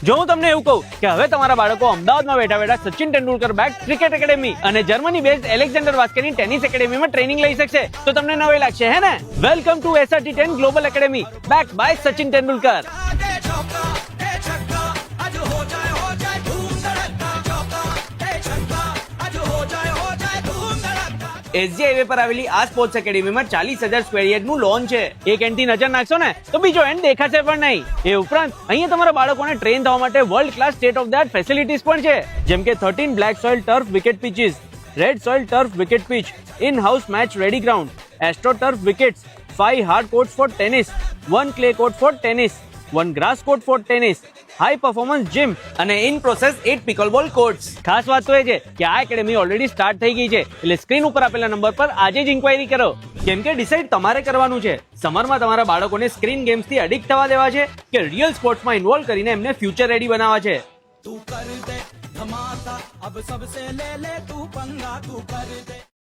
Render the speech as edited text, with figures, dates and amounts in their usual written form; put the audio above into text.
જો હું તમને એવું કહું કે હવે તમારા બાળકો અમદાવાદમાં બેઠા બેઠા Sachin Tendulkar back cricket academy અને જર્મની બેઝડ એલેક્ઝાન્ડર વાસ્કેની ટેનિસ એકેડેમીમાં ટ્રેનિંગ લઈ શકશે તો તમને નવાઈ લાગશે હે ને? Welcome to SRT10 global academy back by Sachin Tendulkar. SG highway પર આવેલી આ સ્પોર્ટ્સ એકેડેમીમાં 40,000 સ્ક્વેર યાર્ડનું લોન છે. એક એન્ડથી નજર નાખશો ને તો બીજો એન્ડ દેખાશે પણ નહીં. એ ઉપરાંત અહીંયા તમારા બાળકોને ટ્રેન થવા માટે world class state of the art facilities પણ છે, જેમ કે 13 black soil turf wicket pitches, red soil turf wicket pitch, in house match ready ground, astroturf wickets, 5 hard courts for tennis, 1 clay court for tennis, 1 grass court for tennis, high performance gym અને in process 8 pickleball courts. ખાસ વાત તો એ છે કે આ academy already start થઈ ગઈ છે, એટલે સ્ક્રીન ઉપર આપેલા નંબર પર આજે જ ઇન્ક્વાયરી કરો. કેમ કે ડિસાઈડ તમારે કરવાનું છે, સમરમાં તમારા બાળકોને સ્ક્રીન ગેમ્સ થી એડિક્ટ થવા દેવા છે કે રિયલ સ્પોર્ટ્સમાં ઇન્વોલ્વ કરીને એમને ફ્યુચર રેડી બનાવવા છે. तू कर दे धमाका अब सबसे ले ले तू पंगा तू कर दे